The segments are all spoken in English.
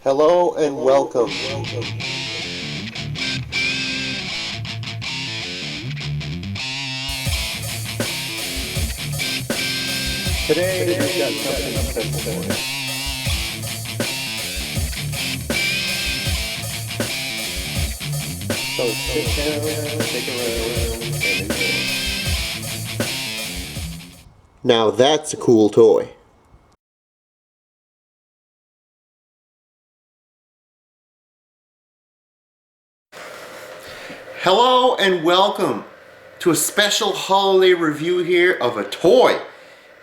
Hello and welcome. Today we've got something special for you. So sit down, stick around, and enjoy. Now that's a cool toy. Hello and welcome to a special holiday review here of a toy.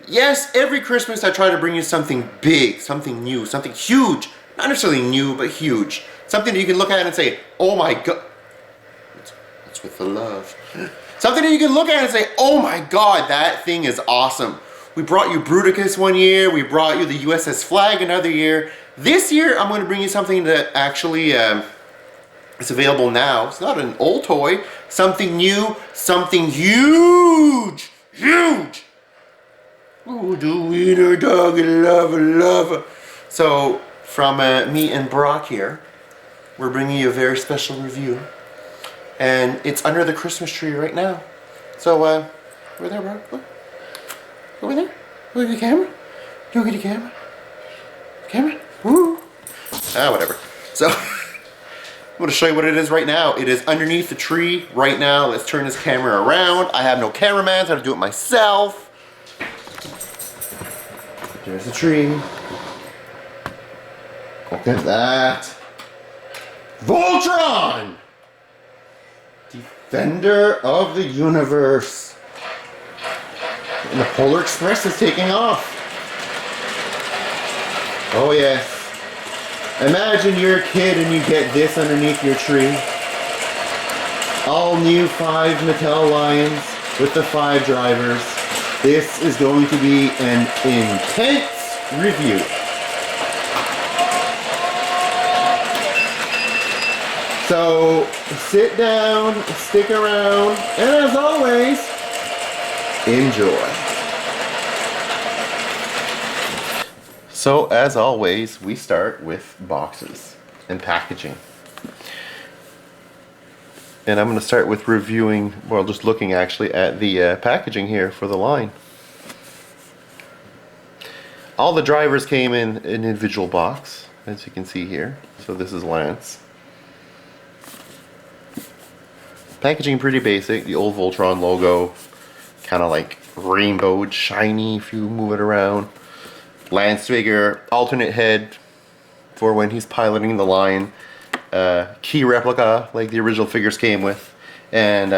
Yes, every Christmas I try to bring you something big, something new, something huge. Not necessarily new, but huge. Something that you can look at and say, oh my god. That's with the love. Something that you can look at and say, oh my god, that thing is awesome. We brought you Bruticus one year, we brought you the USS Flag another year. This year I'm going to bring you something that actually it's available now. It's not an old toy. Something new, something huge. Huge! Ooh, the wiener dog, love. So, from me and Brock here, we're bringing you a very special review. And it's under the Christmas tree right now. So, over there, Brock. Look. Over there. Look at the camera. Look at the camera. Camera. Woo. Whatever. So, I'm going to show you what it is right now. It is underneath the tree right now. Let's turn this camera around. I have no cameraman, so I have to do it myself. There's the tree. Look at that. Voltron! Defender of the universe. And the Polar Express is taking off. Oh yes. Imagine you're a kid and you get this underneath your tree. All new 5 Mattel lines with the 5 drivers. This is going to be an intense review. So sit down, stick around, and as always, enjoy. So as always, we start with boxes and packaging. And I'm going to start with reviewing, well, just looking actually at the packaging here for the line. All the drivers came in an individual box, as you can see here. So this is Lance. Packaging pretty basic, the old Voltron logo, kind of like rainbowed, shiny if you move it around. Lance figure, alternate head for when he's piloting the line. Key replica like the original figures came with, and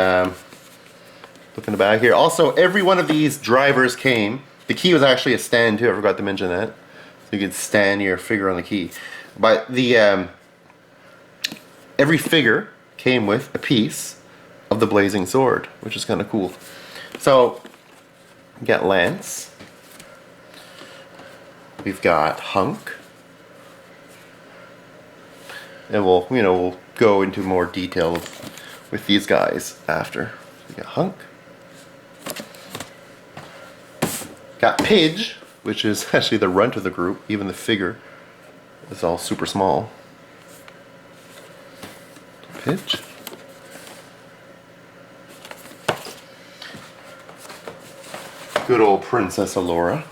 look in the back here. Also, every one of these drivers came. The key was actually a stand too. I forgot to mention that. So you could stand your figure on the key. But the every figure came with a piece of the blazing sword, which is kind of cool. So we got Lance. We've got Hunk. And we'll go into more detail with these guys after. We got Hunk. Got Pidge, which is actually the runt of the group. Even the figure is all super small. Pidge. Good old Princess Alora.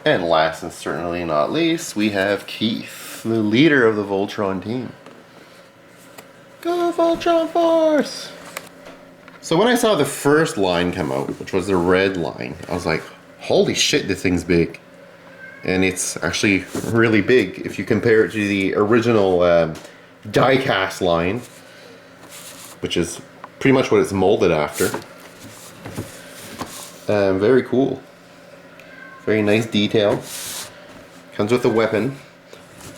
And last and certainly not least, we have Keith, the leader of the Voltron team. Go Voltron Force! So when I saw the first line come out, which was the red line, I was like, holy shit, this thing's big. And it's actually really big if you compare it to the original die-cast line, which is pretty much what it's molded after. Very cool. Very nice detail. Comes with a weapon.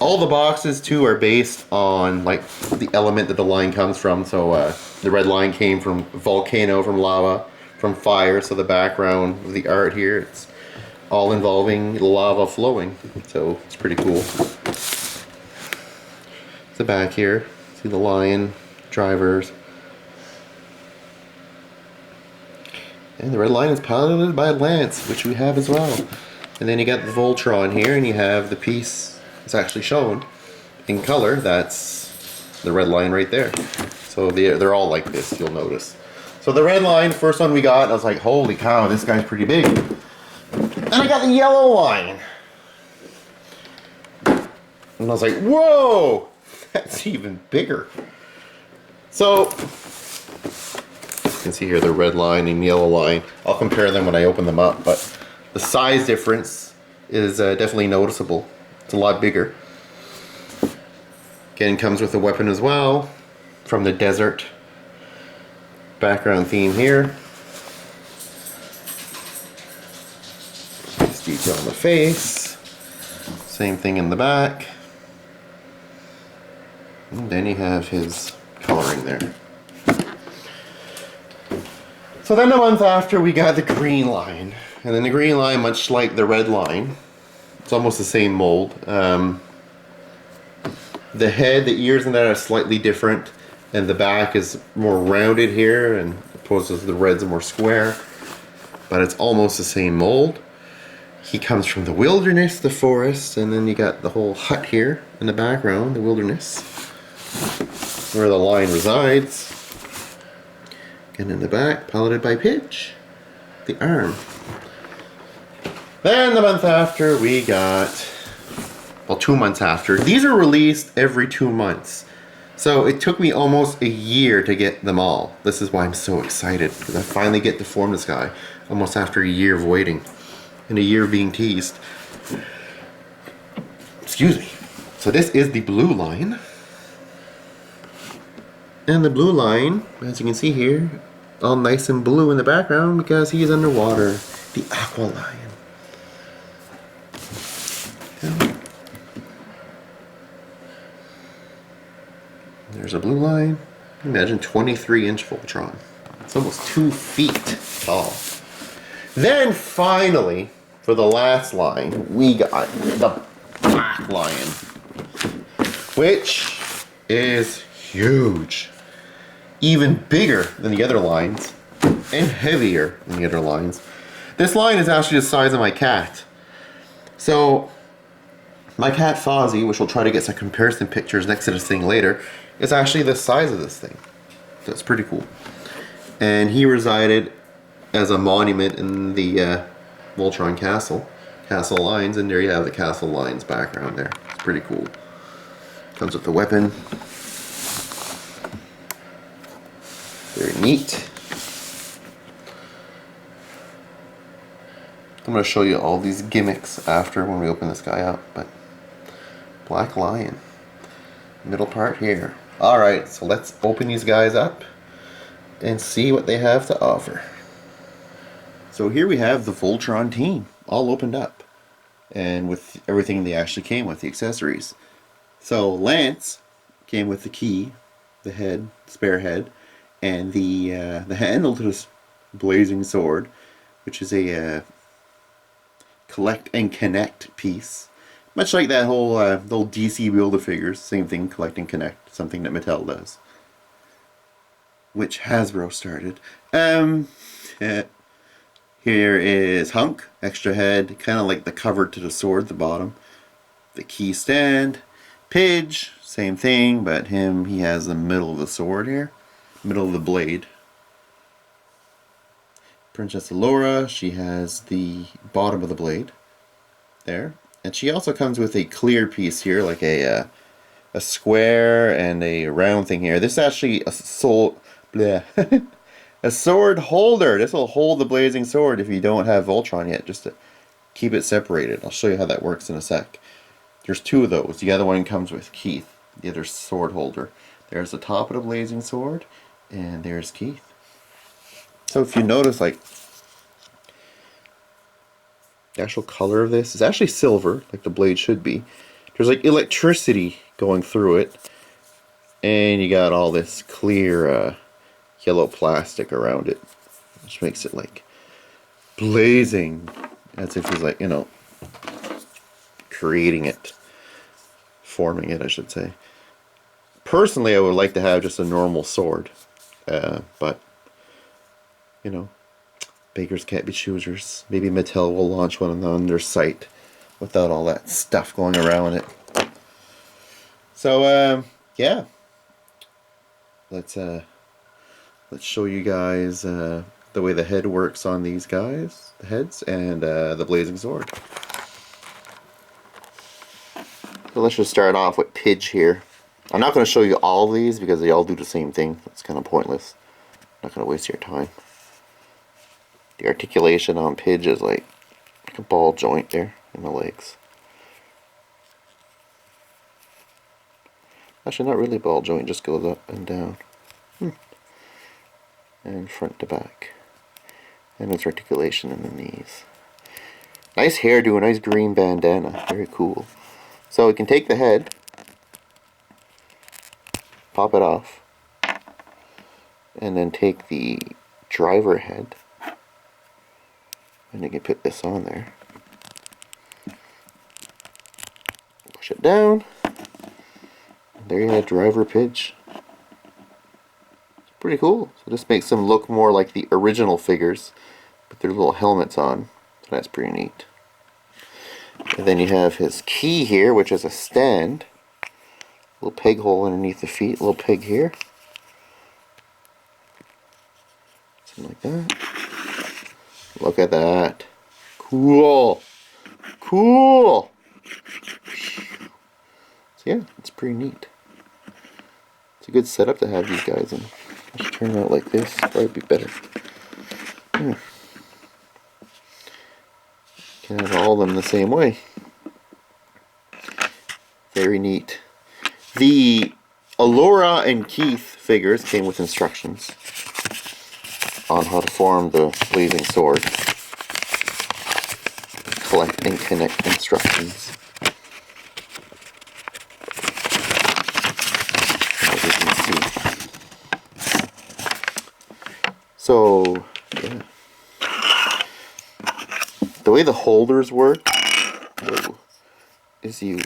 All the boxes too are based on like the element that the line comes from. So the red line came from volcano, from lava, from fire. So the background of the art here, it's all involving lava flowing. So it's pretty cool. The back here, see the lion, drivers. And the red line is piloted by Lance, which we have as well. And then you got the Voltron here, and you have the piece that's actually shown in color. That's the red line right there. So they're all like this, you'll notice. So the red line, first one we got, I was like, holy cow, this guy's pretty big. Then I got the yellow line. And I was like, whoa, that's even bigger. So, you can see here the red line and yellow line. I'll compare them when I open them up, but the size difference is definitely noticeable. It's a lot bigger. Again, comes with a weapon as well from the desert background theme here. Nice detail on the face. Same thing in the back. And then you have his coloring there. So then a month after, we got the green line. And then the green line, much like the red line, it's almost the same mold. The head, the ears and that are slightly different. And the back is more rounded here, and opposed to the red's more square. But it's almost the same mold. He comes from the wilderness, the forest, and then you got the whole hut here in the background, the wilderness, where the line resides. And in the back, piloted by Pidge, the arm. Then the month after, we got, well, 2 months after. These are released every 2 months. So it took me almost a year to get them all. This is why I'm so excited, because I finally get to form this guy almost after a year of waiting and a year of being teased. Excuse me. So this is the blue line. And the blue line, as you can see here, all nice and blue in the background because he is underwater. The aqua lion. There's a blue line. Imagine 23-inch Voltron. It's almost 2 feet tall. Then finally, for the last line, we got the black lion, which is huge. Even bigger than the other lines and heavier than the other lines. This line is actually the size of my cat. So my cat Fozzie, which we'll try to get some comparison pictures next to this thing later, is actually the size of this thing. That's pretty cool. And he resided as a monument in the Voltron Castle lines, and there you have the castle lines background there. It's pretty cool. Comes with the weapon. Very neat. I'm going to show you all these gimmicks after when we open this guy up, but black lion. Middle part here. Alright, so let's open these guys up and see what they have to offer. So here we have the Voltron team all opened up, and with everything they actually came with, the accessories. So Lance came with the key, the head, spare head, and the handle to this blazing sword, which is a collect and connect piece. Much like that whole the old DC Build-A-Figures, same thing, collect and connect, something that Mattel does. Which Hasbro started. Here is Hunk, extra head, kind of like the cover to the sword, the bottom. The key stand. Pidge, same thing, but he has the middle of the sword here. Middle of the blade. Princess Allura, she has the bottom of the blade. There. And she also comes with a clear piece here, like a square and a round thing here. This is actually a a sword holder. This will hold the blazing sword if you don't have Voltron yet, just to keep it separated. I'll show you how that works in a sec. There's 2 of those. The other one comes with Keith, the other sword holder. There's the top of the blazing sword, and there's Keith. So if you notice, like, the actual color of this is actually silver, like the blade should be. There's like electricity going through it, and you got all this clear yellow plastic around it, which makes it like blazing, as if he's like, you know, creating it, forming it, I should say. Personally, I would like to have just a normal sword, but you know, beggars can't be choosers. Maybe Mattel will launch one on their site without all that stuff going around it. So yeah, let's show you guys the way the head works on these guys, the heads, and the blazing sword. So let's just start off with Pidge here. I'm not going to show you all these because they all do the same thing. It's kind of pointless. I'm not going to waste your time. The articulation on Pidge is like a ball joint there in the legs. Actually, not really a ball joint, just goes up and down. And front to back. And its articulation in the knees. Nice hairdo, a nice green bandana. Very cool. So we can take the head, pop it off, and then take the driver head, and you can put this on there. Push it down. There you have driver Pidge. It's pretty cool. So this makes them look more like the original figures with their little helmets on. So that's pretty neat. And then you have his key here, which is a stand. Little peg hole underneath the feet, little peg here. Something like that. Look at that. Cool. Cool. So yeah, it's pretty neat. It's a good setup to have these guys in. I should turn it out like this. Probably be better. Can have all of them the same way. Very neat. The Allura and Keith figures came with instructions on how to form the blazing sword. Collect and connect instructions. As you can see. So, yeah. The way the holders work is you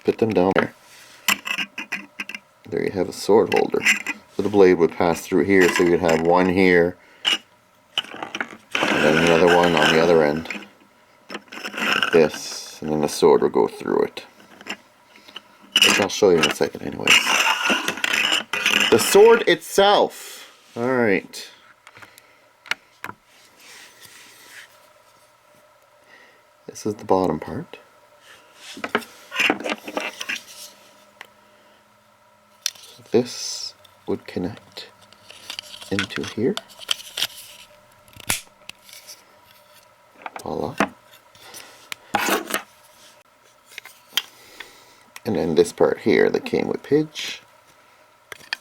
put them down there. There you have a sword holder. So the blade would pass through here, so you'd have one here, and then another one on the other end. Like this, and then the sword will go through it. Which I'll show you in a second anyways. The sword itself. Alright. This is the bottom part. So this would connect into here. Voila. And then this part here that came with Pidge.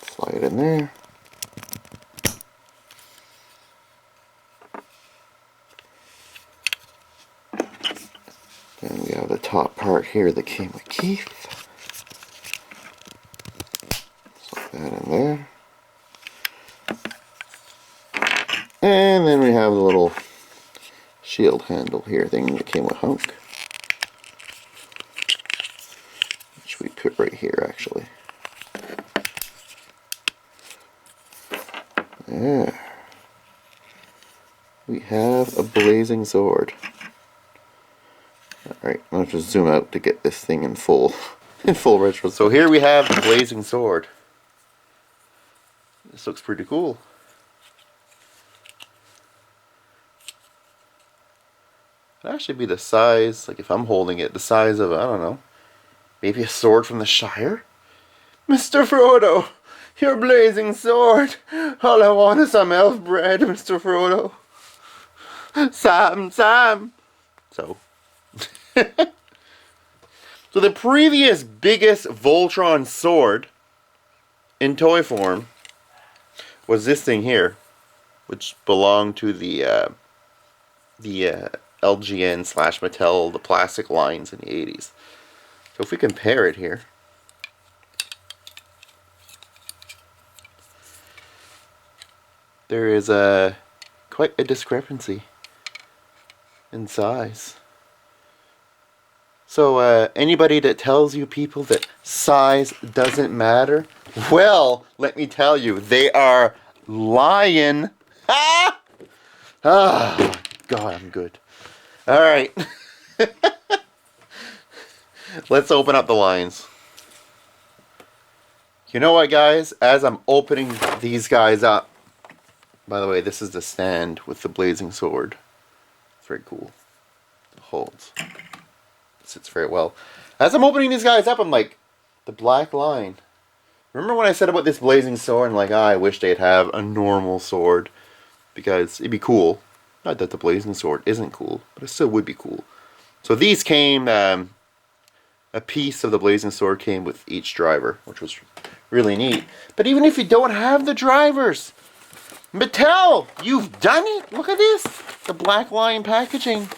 Slide in there. And we have the top part here that came with Keith. Slide that in there. And then we have the little shield handle here thing that came with Hunk. Which we put right here actually. There. We have a blazing sword. Alright, I'm going to have to zoom out to get this thing in full retro. So here we have the blazing sword. This looks pretty cool. It'd actually be the size, like if I'm holding it, the size of, I don't know, maybe a sword from the Shire? Mr. Frodo, your blazing sword. All I want is some elf bread, Mr. Frodo. Sam. So the previous biggest Voltron sword in toy form was this thing here, which belonged to the LGN/Mattel, the plastic lines in the 80s. So if we compare it here, there is quite a discrepancy in size. So anybody that tells you people that size doesn't matter, well, let me tell you, they are lying. Ah! Ah, God, I'm good. All right. Let's open up the lines. You know what, guys? As I'm opening these guys up, by the way, this is the stand with the blazing sword. It's very cool. It holds. It sits very well. As I'm opening these guys up, I'm like, the black line. Remember when I said about this blazing sword and like, I wish they'd have a normal sword because it'd be cool. Not that the blazing sword isn't cool, but it still would be cool. So these came, a piece of the blazing sword came with each driver, which was really neat. But even if you don't have the drivers, Mattel, you've done it. Look at this, the black line packaging.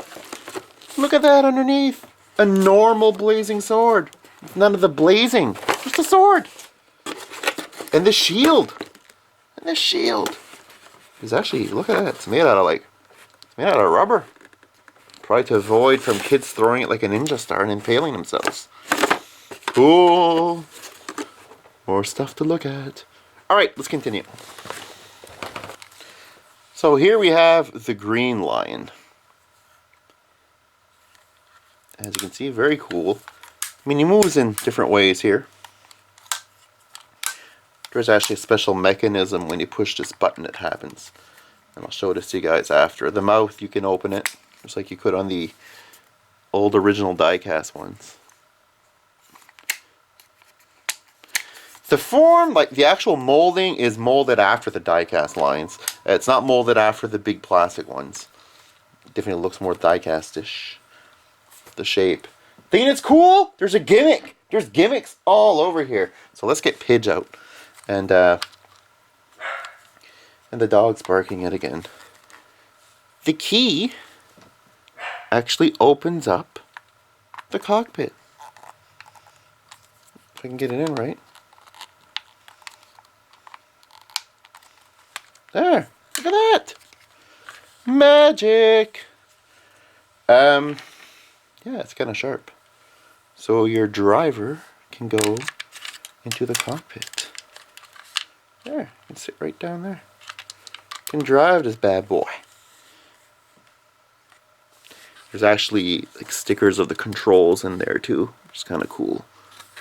Look at that underneath. A normal blazing sword. None of the blazing. Just the sword. And the shield. And the shield. It's actually, look at that. It's made out of it's made out of rubber. Probably to avoid from kids throwing it like a ninja star and impaling themselves. Cool. More stuff to look at. Alright, let's continue. So here we have the green lion. As you can see, very cool. I mean, he moves in different ways here. There's actually a special mechanism when you push this button it happens. And I'll show this to you guys after. The mouth, you can open it, just like you could on the old original die-cast ones. The form, like the actual molding, is molded after the die-cast lines. It's not molded after the big plastic ones. It definitely looks more die-cast-ish. The shape. Think it's cool? There's a gimmick. There's gimmicks all over here. So let's get Pidge out. And the dog's barking yet again. The key actually opens up the cockpit. If I can get it in right. There. Look at that. Magic. Yeah, it's kind of sharp. So your driver can go into the cockpit. There, you can sit right down there. You can drive this bad boy. There's actually like stickers of the controls in there too, which is kind of cool.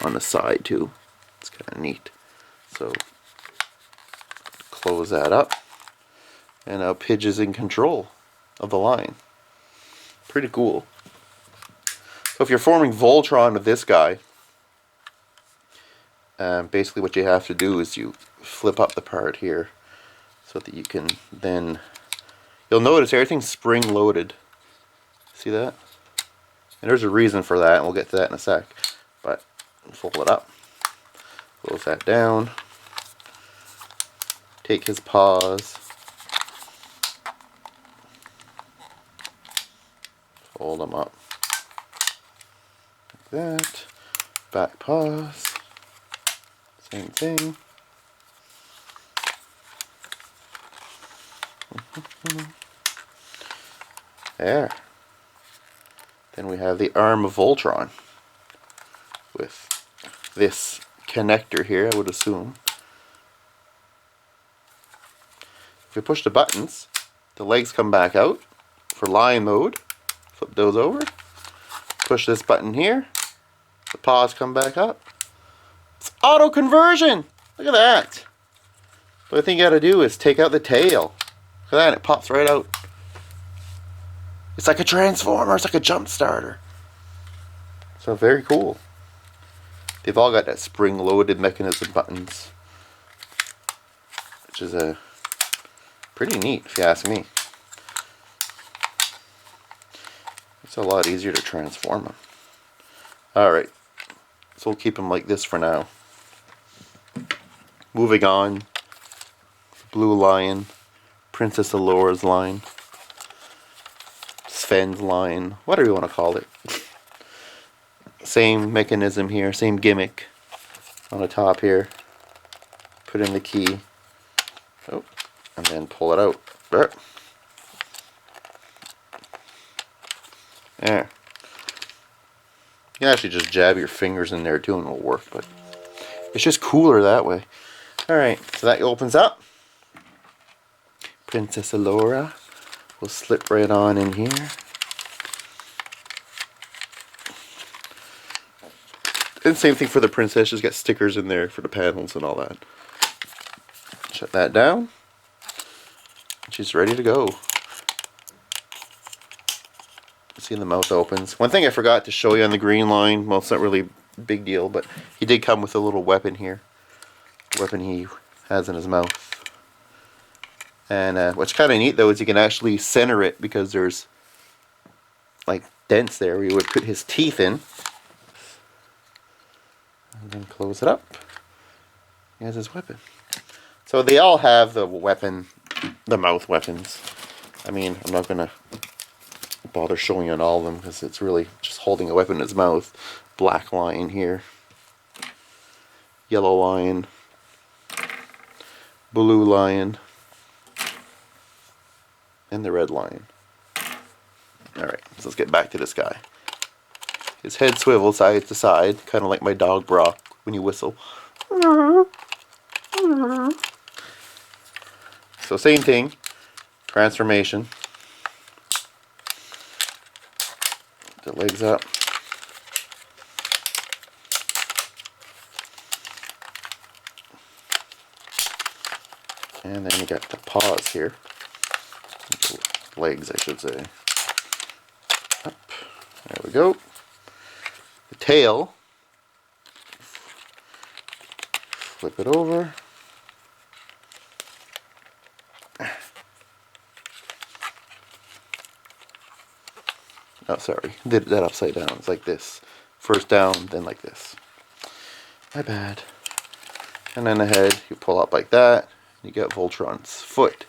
On the side too. It's kind of neat. So close that up. And now Pidge is in control of the line. Pretty cool. So if you're forming Voltron with this guy, basically what you have to do is you flip up the part here so that you can then, you'll notice everything's spring loaded. See that? And there's a reason for that, and we'll get to that in a sec. But fold it up, close that down, take his paws, fold them up. That, back paws, same thing. There. Then we have the arm of Voltron with this connector here, I would assume. If we push the buttons, the legs come back out for lion mode. Flip those over. Push this button here. The paws come back up. It's auto conversion. Look at that. The only thing you gotta do is take out the tail. Look at that, and it pops right out. It's like a transformer, it's like a jump starter. So very cool. They've all got that spring loaded mechanism buttons, which is pretty neat if you ask me. It's a lot easier to transform them. Alright, so we'll keep them like this for now. Moving on, Blue Lion, Princess Alora's line, Sven's line, whatever you want to call it. Same mechanism here, same gimmick on the top here. Put in the key, oh, and then pull it out. There. There. You can actually just jab your fingers in there too and it'll work, but it's just cooler that way. Alright, so that opens up. Princess Alora will slip right on in here. And same thing for the princess, she's got stickers in there for the panels and all that. Shut that down. She's ready to go. See, the mouth opens. One thing I forgot to show you on the green line, well, it's not really a big deal, but he did come with a little weapon here. Weapon he has in his mouth. And what's kind of neat though is you can actually center it because there's like dents there where you would put his teeth in. And then close it up. He has his weapon. So they all have the weapon, the mouth weapons. I mean, I'm not going to bother showing you on all of them because it's really just holding a weapon in his mouth. Black lion here. Yellow lion. Blue lion. And the red lion. Alright, so let's get back to this guy. His head swivels side to side, kind of like my dog Brock when you whistle. So same thing, transformation. The legs up. And then you got the paws here. Legs, I should say. Up. There we go. The tail. Flip it over. Oh, sorry. Did that upside down. It's like this. First down, then like this. My bad. And then the head, you pull up like that. You get Voltron's foot.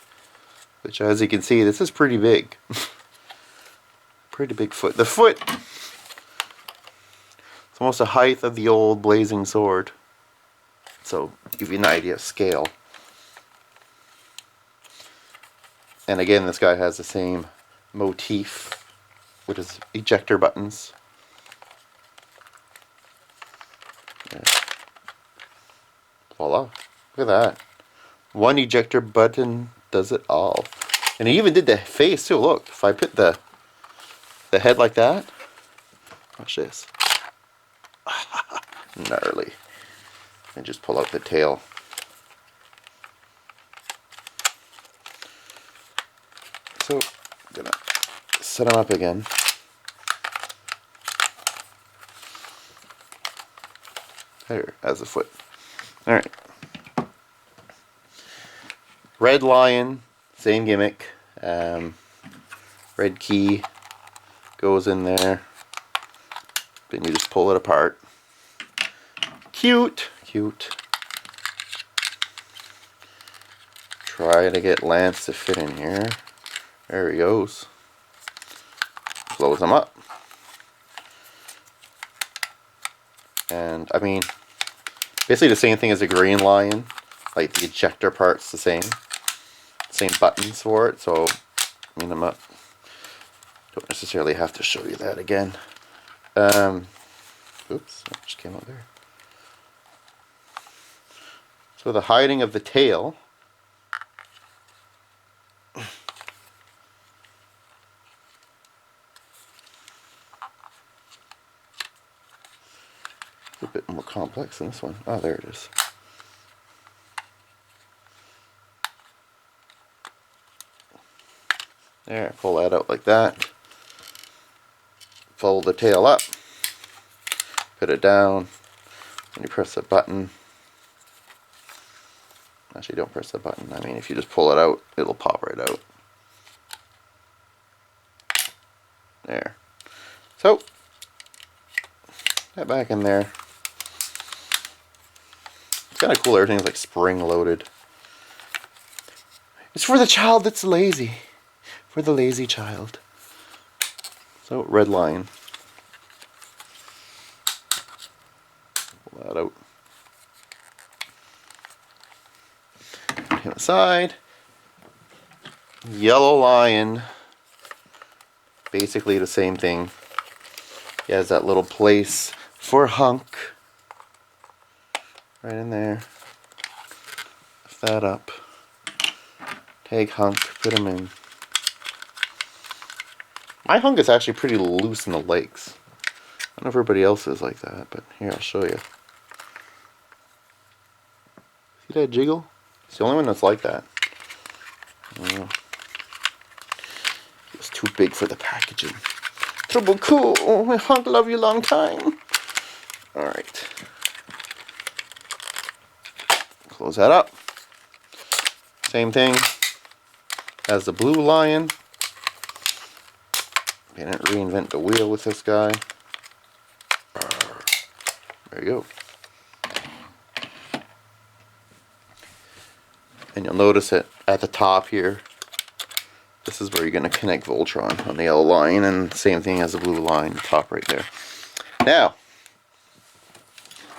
Which, as you can see, this is pretty big. Pretty big foot. The foot, it's almost the height of the old blazing sword. So, give you an idea of scale. And again, this guy has the same motif with his ejector buttons. There. Voila. Look at that. One ejector button does it all. And he even did the face too. Look, if I put the head like that, watch this. Gnarly. And just pull out the tail. So, I'm gonna set him up again. There, as a foot. Alright. Red lion, same gimmick. Red key goes in there. Then you just pull it apart. Cute, cute. Try to get Lance to fit in here. There he goes. Close him up. And I mean, basically the same thing as a green lion. Like the ejector part's the same. Same buttons for it, so I mean, don't necessarily have to show you that again. Oops, that just came out there. So the hiding of the tail. A bit more complex than this one. Oh, there it is. There, pull that out like that. Fold the tail up. Put it down. And you press the button. Actually, don't press the button. I mean, if you just pull it out, it'll pop right out. There. So, that back in there. It's kind of cool. Everything's like spring loaded. It's for the child that's lazy. For the lazy child. So, red lion. Pull that out. Put him aside. Yellow lion. Basically the same thing. He has that little place for Hunk. Right in there. Lift that up. Take Hunk, put him in. My hunk is actually pretty loose in the legs. I don't know if everybody else is like that, but here, I'll show you. See that jiggle? It's the only one that's like that. It's too big for the packaging. Trouble cool. My hunk love you long time. Alright. Close that up. Same thing as the blue lion. Didn't reinvent the wheel with this guy. There you go. And you'll notice it at the top here. This is where you're going to connect Voltron on the yellow line, and same thing as the blue line, the top right there. Now,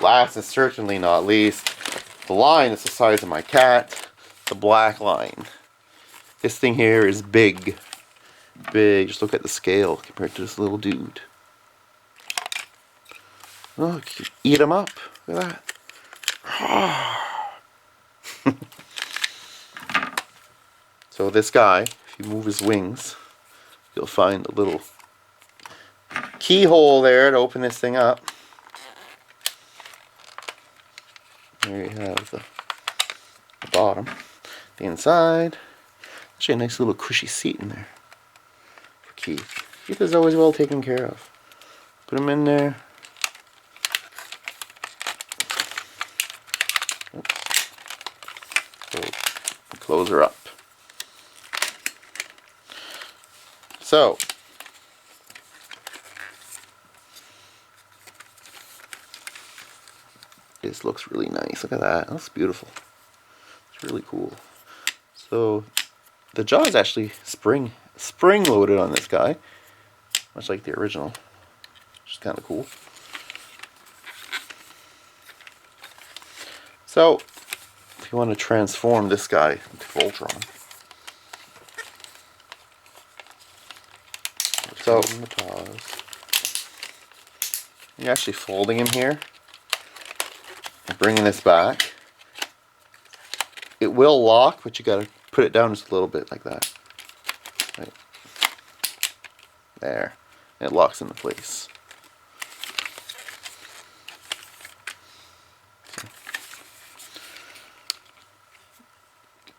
last and certainly not least, the line is the size of my cat, the black line. This thing here is big. Big. Just look at the scale compared to this little dude. Look, you eat him up. Look at that. So this guy, if you move his wings, you'll find a little keyhole there to open this thing up. There you have the bottom. The inside. Actually a nice little cushy seat in there for Keith. Keith is always well taken care of. Put him in there. Close her up. So, this looks really nice. Look at that. That's beautiful. It's really cool. So, the jaw is actually spring loaded on this guy, much like the original, which is kind of cool. So, if you want to transform this guy into Voltron, so you're actually folding him here and bringing this back. It will lock, but you got to put it down just a little bit like that. Right there, and it locks into place. So,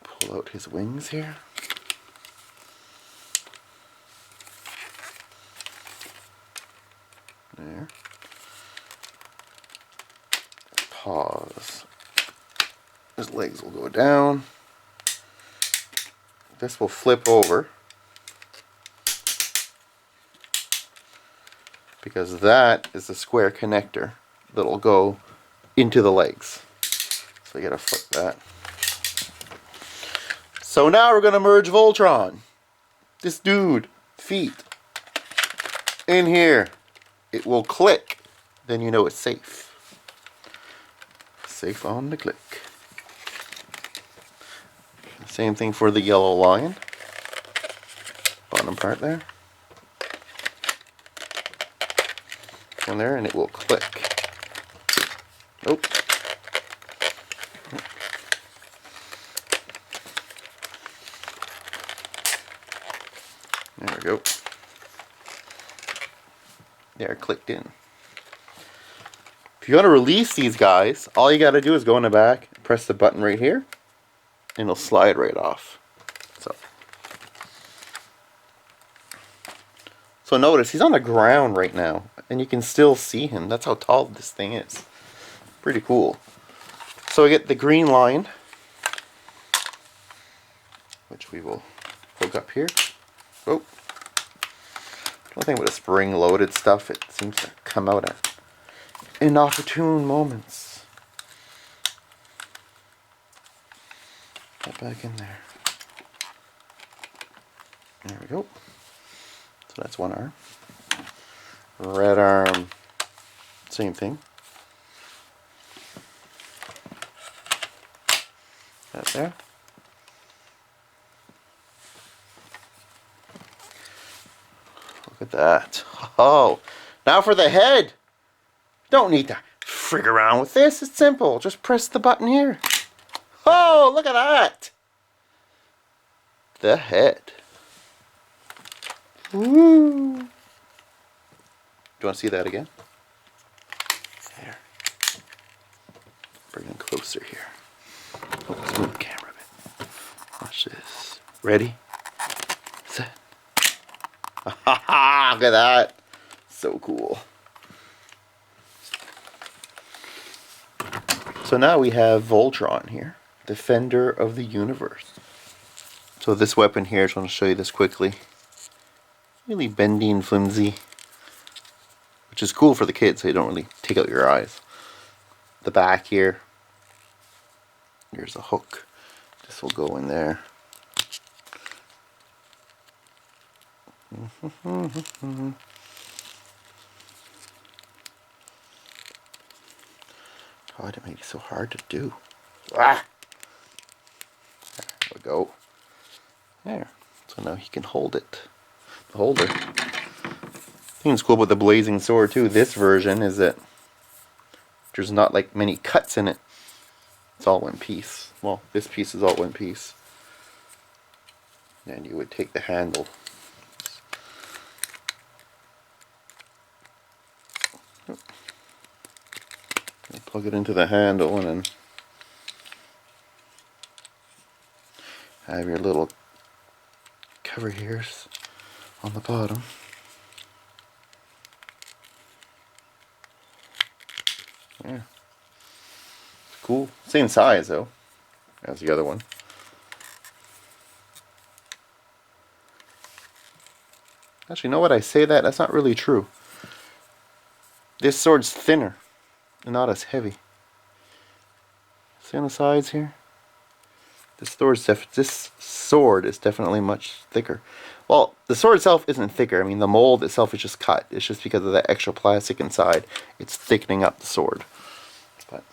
pull out his wings here. There. Pause. His legs will go down. This will flip over because that is the square connector that'll go into the legs. So you gotta flip that. So now we're gonna merge Voltron. This dude, feet, in here. It will click, then you know it's safe. Safe on the click. Same thing for the yellow line. Bottom part there. And there, and it will click. Nope. There we go. There, clicked in. If you want to release these guys, all you got to do is go in the back, press the button right here, and it'll slide right off. So notice he's on the ground right now, and you can still see him. That's how tall this thing is. Pretty cool. So we get the green line, which we will hook up here. Oh. One thing with the spring-loaded stuff, it seems to come out at inopportune moments. Get back in there. There we go. So that's one arm. Red arm, same thing. That there. Look at that. Oh, now for the head. Don't need to frig around with this. It's simple. Just press the button here. Oh, look at that. The head. Woo! Do you want to see that again? There. Bring it closer here. Oh, let's move the camera a bit. Watch this. Ready? Set. Look at that. So cool. So now we have Voltron here, Defender of the Universe. So this weapon here, I just want to show you this quickly. Really bendy and flimsy, which is cool for the kids so you don't really take out your eyes. The back here, here's a hook. This will go in there. God, it may be so hard to do. Ah! There we go. There. So now he can hold it. The holder. I think it's cool about the blazing sword too. This version is that there's not like many cuts in it. It's all one piece. Well, this piece is all one piece. And you would take the handle. Plug it into the handle and then have your little cover here on the bottom. Yeah. Cool. Same size though as the other one. Actually, you know what? I say that, that's not really true. This sword's thinner and not as heavy. See on the sides here? This sword is definitely much thicker. Well, the sword itself isn't thicker. I mean, the mold itself is just cut. It's just because of that extra plastic inside. It's thickening up the sword. But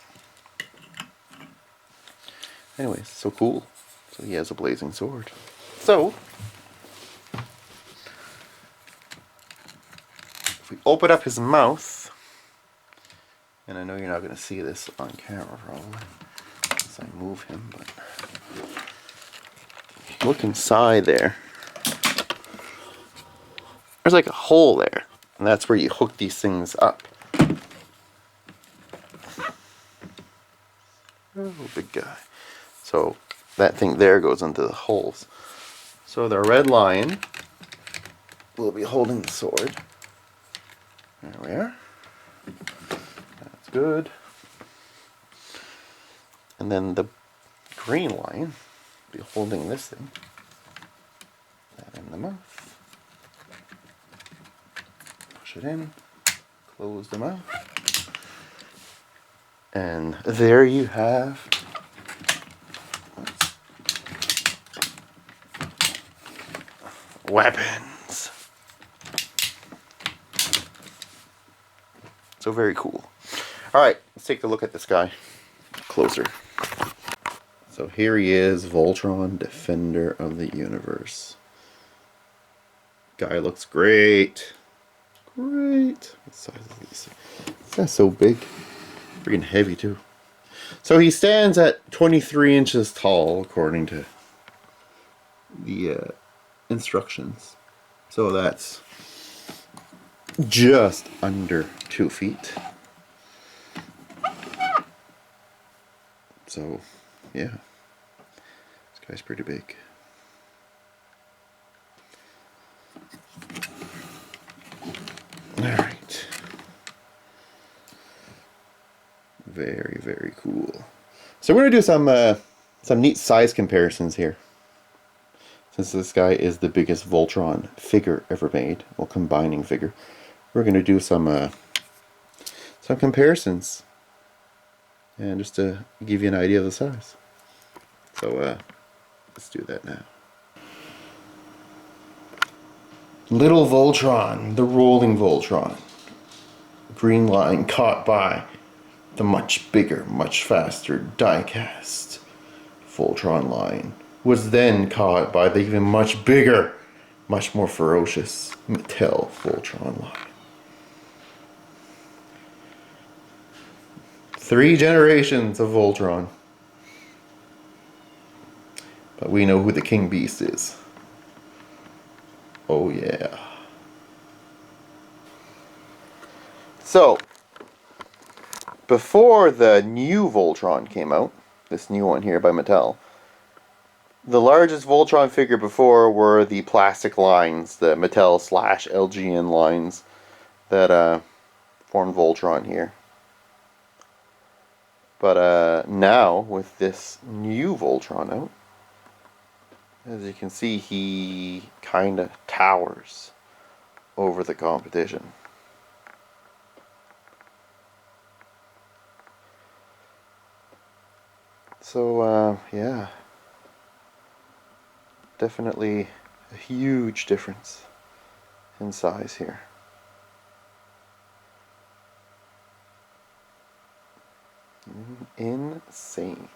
anyways, so cool. So he has a blazing sword. So if we open up his mouth, and I know you're not going to see this on camera probably, as I move him, but look inside there. There's like a hole there, and that's where you hook these things up. Oh, big guy. So that thing there goes into the holes. So the red lion will be holding the sword. There we are. That's good. And then the green lion will be holding this thing. That in the mouth. Push it in. Close the mouth. And there you have weapons. So very cool. Alright, let's take a look at this guy closer. So here he is, Voltron, Defender of the Universe. Guy looks great. Great. What size is this? That's so big. Freaking heavy too. So he stands at 23 inches tall according to the instructions. So that's just under 2 feet. So yeah, this guy's pretty big. Alright. Very, very cool. So we're going to do some neat size comparisons here. Since this guy is the biggest Voltron figure ever made, well, combining figure, we're going to do some comparisons, and just to give you an idea of the size. So let's do that now. Little Voltron, the rolling Voltron. Green line caught by the much bigger, much faster die-cast Voltron line was then caught by the even much bigger, much more ferocious Mattel Voltron line. 3 generations of Voltron. But we know who the King Beast is. Oh yeah. So, before the new Voltron came out, this new one here by Mattel, the largest Voltron figure before were the plastic lines, the Mattel / LGN lines that formed Voltron here. But now, with this new Voltron out, as you can see, he kind of towers over the competition. So, yeah, definitely a huge difference in size here. Insane.